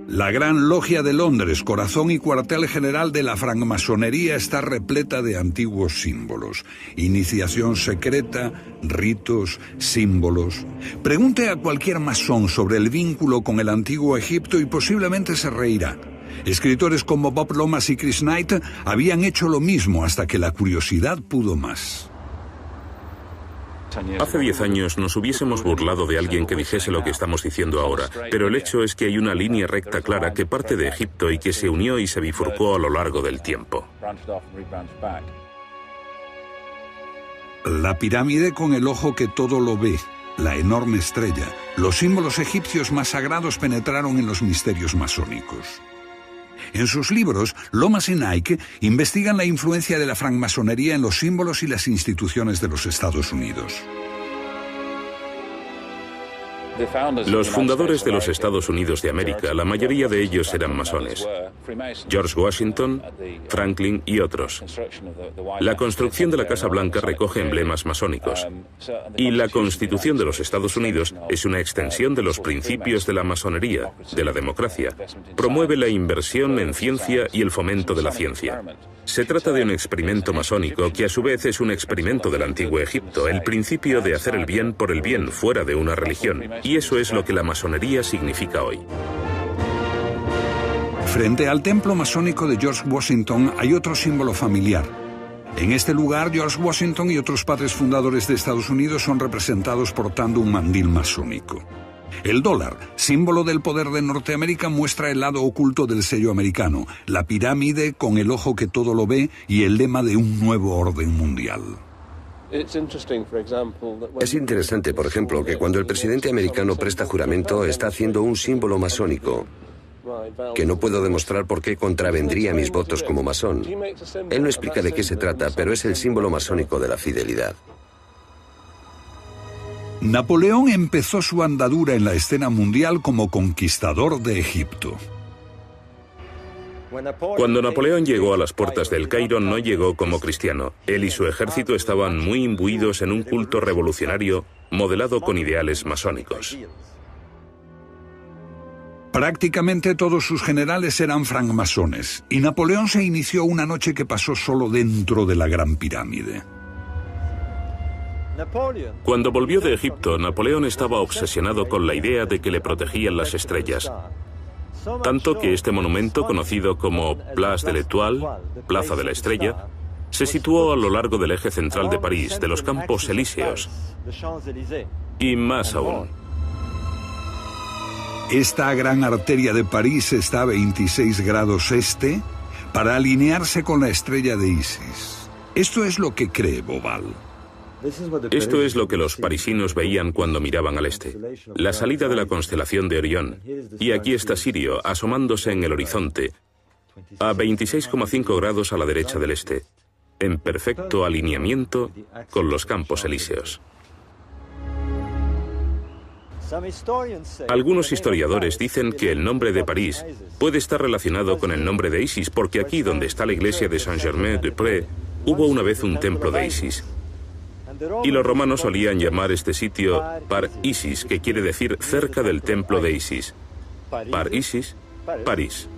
La Gran Logia de Londres, corazón y cuartel general de la francmasonería, está repleta de antiguos símbolos. Iniciación secreta, ritos, símbolos. Pregunte a cualquier masón sobre el vínculo con el antiguo Egipto y posiblemente se reirá. Escritores como Bob Lomas y Chris Knight habían hecho lo mismo hasta que la curiosidad pudo más. Hace 10 años nos hubiésemos burlado de alguien que dijese lo que estamos diciendo ahora, pero el hecho es que hay una línea recta clara que parte de Egipto y que se unió y se bifurcó a lo largo del tiempo. La pirámide con el ojo que todo lo ve, la enorme estrella, los símbolos egipcios más sagrados penetraron en los misterios masónicos. En sus libros, Lomas y Knight investigan la influencia de la francmasonería en los símbolos y las instituciones de los Estados Unidos. Los fundadores de los Estados Unidos de América, la mayoría de ellos eran masones. George Washington, Franklin y otros. La construcción de la Casa Blanca recoge emblemas masónicos. Y la Constitución de los Estados Unidos es una extensión de los principios de la masonería, de la democracia. Promueve la inversión en ciencia y el fomento de la ciencia. Se trata de un experimento masónico que a su vez es un experimento del antiguo Egipto, el principio de hacer el bien por el bien fuera de una religión. Y eso es lo que la masonería significa hoy. Frente al templo masónico de George Washington hay otro símbolo familiar. En este lugar, George Washington y otros padres fundadores de Estados Unidos son representados portando un mandil masónico. El dólar, símbolo del poder de Norteamérica, muestra el lado oculto del sello americano, la pirámide con el ojo que todo lo ve y el lema de un nuevo orden mundial. Es interesante, por ejemplo, que cuando el presidente americano presta juramento está haciendo un símbolo masónico, que no puedo demostrar por qué contravendría mis votos como masón. Él no explica de qué se trata, pero es el símbolo masónico de la fidelidad. Napoleón empezó su andadura en la escena mundial como conquistador de Egipto. Cuando Napoleón llegó a las puertas del Cairo, no llegó como cristiano. Él y su ejército estaban muy imbuidos en un culto revolucionario modelado con ideales masónicos. Prácticamente todos sus generales eran francmasones, y Napoleón se inició una noche que pasó solo dentro de la Gran Pirámide. Cuando volvió de Egipto, Napoleón estaba obsesionado con la idea de que le protegían las estrellas. Tanto que este monumento, conocido como Place de l'Étoile, Plaza de la Estrella, se situó a lo largo del eje central de París, de los Campos Elíseos, y más aún. Esta gran arteria de París está a 26 grados este para alinearse con la estrella de Isis. Esto es lo que cree Bobal. Esto es lo que los parisinos veían cuando miraban al este, la salida de la constelación de Orión. Y aquí está Sirio asomándose en el horizonte, a 26,5 grados a la derecha del este, en perfecto alineamiento con los Campos Elíseos. Algunos historiadores dicen que el nombre de París puede estar relacionado con el nombre de Isis, porque aquí donde está la iglesia de Saint-Germain-des-Prés hubo una vez un templo de Isis. Y los romanos solían llamar este sitio Par Isis, que quiere decir cerca del templo de Isis. Par Isis, París.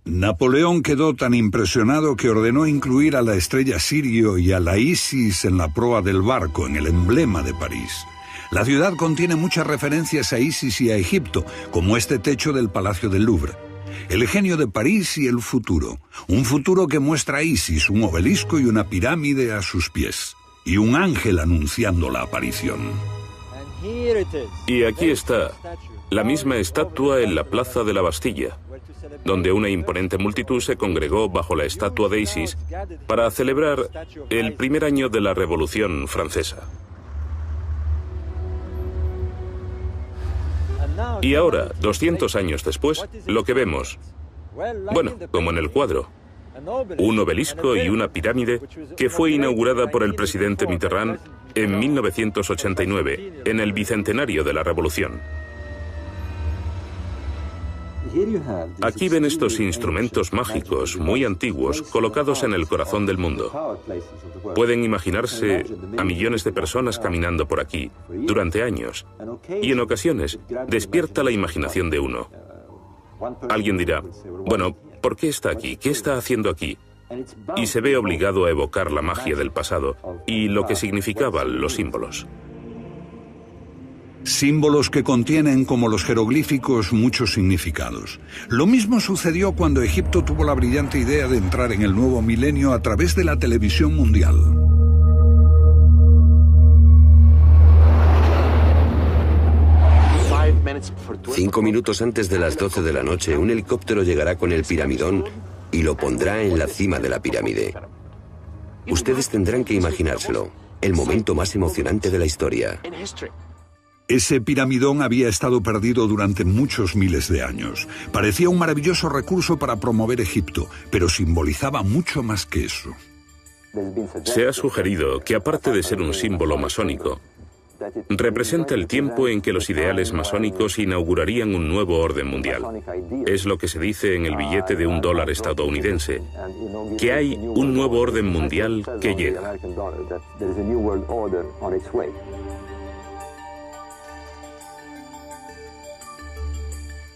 Napoleón quedó tan impresionado que ordenó incluir a la estrella Sirio y a la Isis en la proa del barco, en el emblema de París. La ciudad contiene muchas referencias a Isis y a Egipto, como este techo del Palacio del Louvre. El genio de París y el futuro. Un futuro que muestra a Isis, un obelisco y una pirámide a sus pies. Y un ángel anunciando la aparición. Y aquí está, la misma estatua en la plaza de la Bastilla, donde una imponente multitud se congregó bajo la estatua de Isis para celebrar el primer año de la Revolución Francesa. Y ahora, 200 años después, lo que vemos, bueno, como en el cuadro, un obelisco y una pirámide que fue inaugurada por el presidente Mitterrand en 1989, en el bicentenario de la Revolución. Aquí ven estos instrumentos mágicos muy antiguos colocados en el corazón del mundo. Pueden imaginarse a millones de personas caminando por aquí durante años, y en ocasiones despierta la imaginación de uno. Alguien dirá, bueno, ¿por qué está aquí? ¿Qué está haciendo aquí? Y se ve obligado a evocar la magia del pasado y lo que significaban los símbolos. Símbolos que contienen, como los jeroglíficos, muchos significados. Lo mismo sucedió cuando Egipto tuvo la brillante idea de entrar en el nuevo milenio a través de la televisión mundial. Cinco minutos antes de las 12 de la noche, un helicóptero llegará con el piramidón y lo pondrá en la cima de la pirámide. Ustedes tendrán que imaginárselo, el momento más emocionante de la historia. Ese piramidón había estado perdido durante muchos miles de años. Parecía un maravilloso recurso para promover Egipto, pero simbolizaba mucho más que eso. Se ha sugerido que, aparte de ser un símbolo masónico, representa el tiempo en que los ideales masónicos inaugurarían un nuevo orden mundial. Es lo que se dice en el billete de $1 estadounidense, que hay un nuevo orden mundial que llega.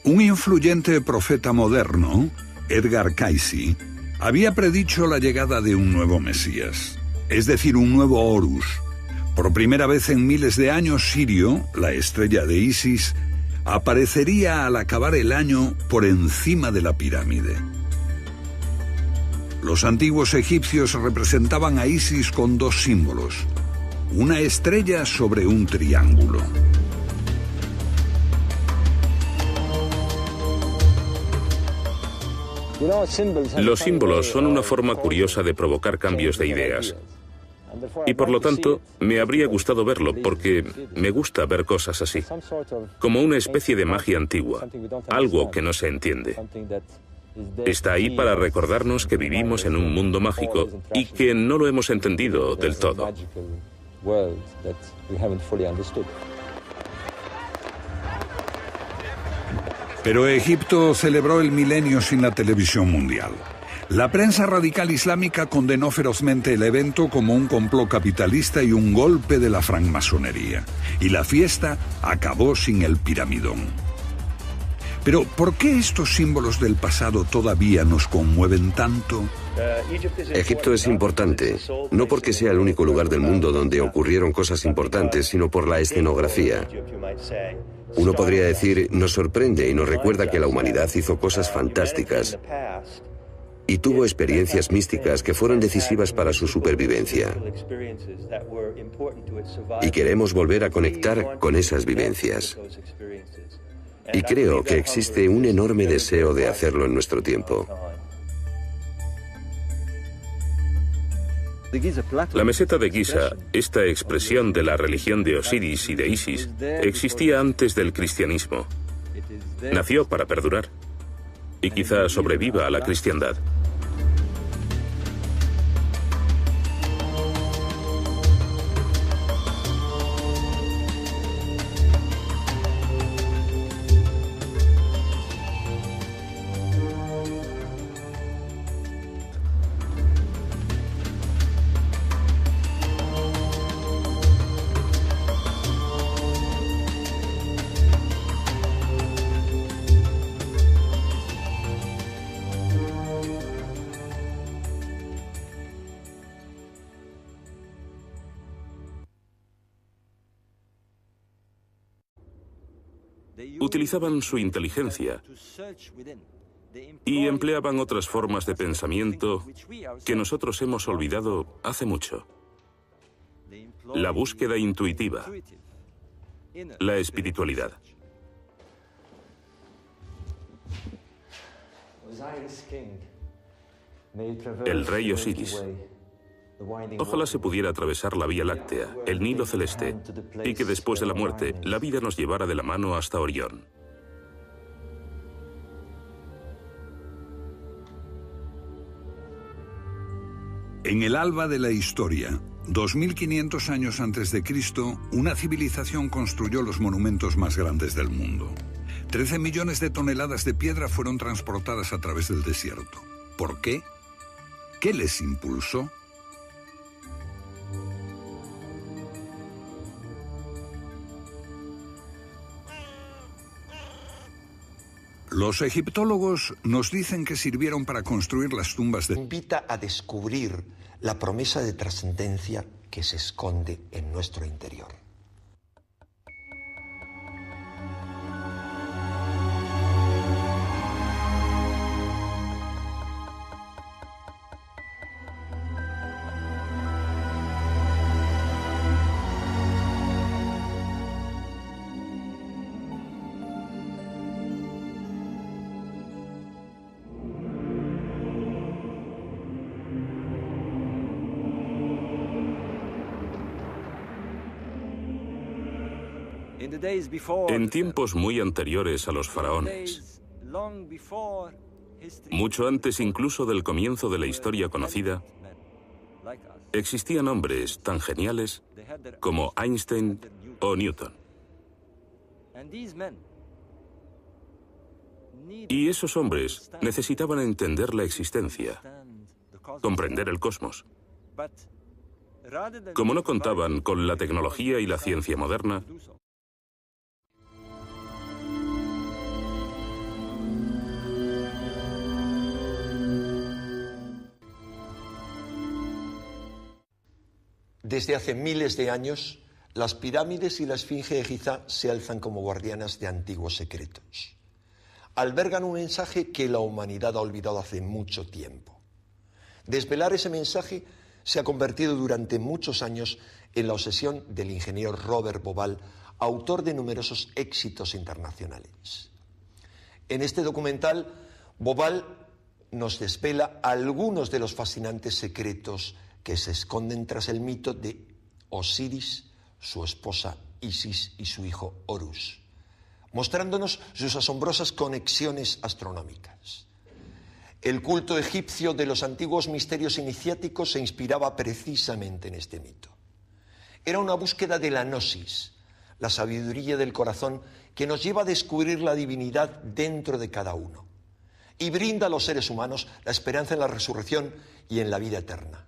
Un influyente profeta moderno, Edgar Cayce, había predicho la llegada de un nuevo Mesías, es decir, un nuevo Horus. Por primera vez en miles de años, Sirio, la estrella de Isis, aparecería al acabar el año por encima de la pirámide. Los antiguos egipcios representaban a Isis con dos símbolos, una estrella sobre un triángulo. Los símbolos son una forma curiosa de provocar cambios de ideas. Y por lo tanto, me habría gustado verlo, porque me gusta ver cosas así, como una especie de magia antigua, algo que no se entiende. Está ahí para recordarnos que vivimos en un mundo mágico y que no lo hemos entendido del todo. Pero Egipto celebró el milenio sin la televisión mundial. La prensa radical islámica condenó ferozmente el evento como un complot capitalista y un golpe de la francmasonería. Y la fiesta acabó sin el piramidón. Pero, ¿por qué estos símbolos del pasado todavía nos conmueven tanto? Egipto es importante, no porque sea el único lugar del mundo donde ocurrieron cosas importantes, sino por la escenografía. Uno podría decir, nos sorprende y nos recuerda que la humanidad hizo cosas fantásticas y tuvo experiencias místicas que fueron decisivas para su supervivencia. Y queremos volver a conectar con esas vivencias. Y creo que existe un enorme deseo de hacerlo en nuestro tiempo. La meseta de Giza, esta expresión de la religión de Osiris y de Isis, existía antes del cristianismo. Nació para perdurar y quizá sobreviva a la cristiandad. Utilizaban su inteligencia y empleaban otras formas de pensamiento que nosotros hemos olvidado hace mucho. La búsqueda intuitiva, la espiritualidad. El rey Osiris. Ojalá se pudiera atravesar la Vía Láctea, el Nilo celeste, y que después de la muerte la vida nos llevara de la mano hasta Orión. En el alba de la historia, 2500 años antes de Cristo, una civilización construyó los monumentos más grandes del mundo. 13 millones de toneladas de piedra fueron transportadas a través del desierto. ¿Por qué? ¿Qué les impulsó? Los egiptólogos nos dicen que sirvieron para construir las tumbas de... Invita a descubrir la promesa de trascendencia que se esconde en nuestro interior. En tiempos muy anteriores a los faraones, mucho antes incluso del comienzo de la historia conocida, existían hombres tan geniales como Einstein o Newton. Y esos hombres necesitaban entender la existencia, comprender el cosmos. Como no contaban con la tecnología y la ciencia moderna, desde hace miles de años, las pirámides y la esfinge de Giza se alzan como guardianas de antiguos secretos. Albergan un mensaje que la humanidad ha olvidado hace mucho tiempo. Desvelar ese mensaje se ha convertido durante muchos años en la obsesión del ingeniero Robert Bauval, autor de numerosos éxitos internacionales. En este documental, Bauval nos desvela algunos de los fascinantes secretos que se esconden tras el mito de Osiris, su esposa Isis y su hijo Horus, mostrándonos sus asombrosas conexiones astronómicas. El culto egipcio de los antiguos misterios iniciáticos se inspiraba precisamente en este mito. Era una búsqueda de la gnosis, la sabiduría del corazón que nos lleva a descubrir la divinidad dentro de cada uno y brinda a los seres humanos la esperanza en la resurrección y en la vida eterna.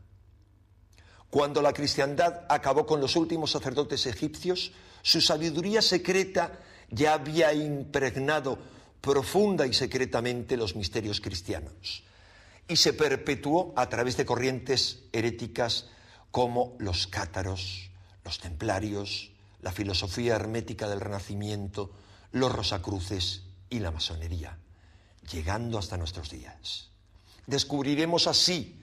Cuando la cristiandad acabó con los últimos sacerdotes egipcios, su sabiduría secreta ya había impregnado profunda y secretamente los misterios cristianos y se perpetuó a través de corrientes heréticas como los cátaros, los templarios, la filosofía hermética del Renacimiento, los rosacruces y la masonería, llegando hasta nuestros días. Descubriremos así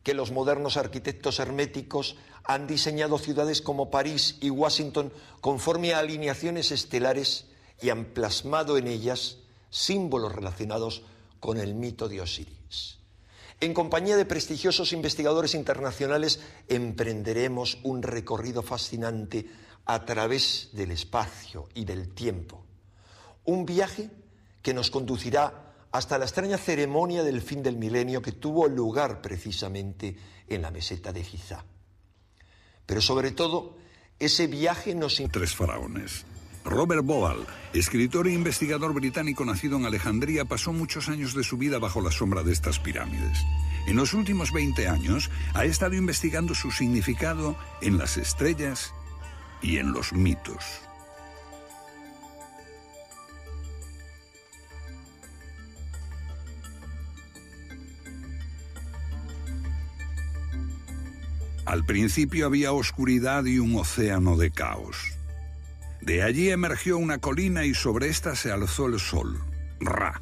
que los modernos arquitectos herméticos han diseñado ciudades como París y Washington conforme a alineaciones estelares y han plasmado en ellas símbolos relacionados con el mito de Osiris. En compañía de prestigiosos investigadores internacionales emprenderemos un recorrido fascinante a través del espacio y del tiempo. Un viaje que nos conducirá hasta la extraña ceremonia del fin del milenio que tuvo lugar precisamente en la meseta de Giza. Pero sobre todo, ese viaje nos... Tres faraones. Robert Bauval, escritor e investigador británico nacido en Alejandría, pasó muchos años de su vida bajo la sombra de estas pirámides. En los últimos 20 años ha estado investigando su significado en las estrellas y en los mitos. Al principio había oscuridad y un océano de caos. De allí emergió una colina y sobre esta se alzó el sol, Ra.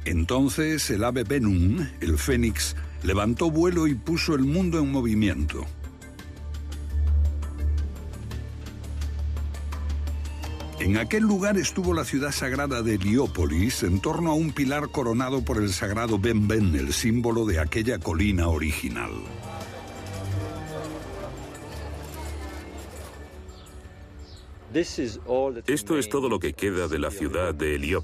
Entonces el ave Benum, el fénix, levantó vuelo y puso el mundo en movimiento. En aquel lugar estuvo la ciudad sagrada de Heliópolis, en torno a un pilar coronado por el sagrado Ben-Ben, el símbolo de aquella colina original. Esto es todo lo que queda de la ciudad de Heliópolis.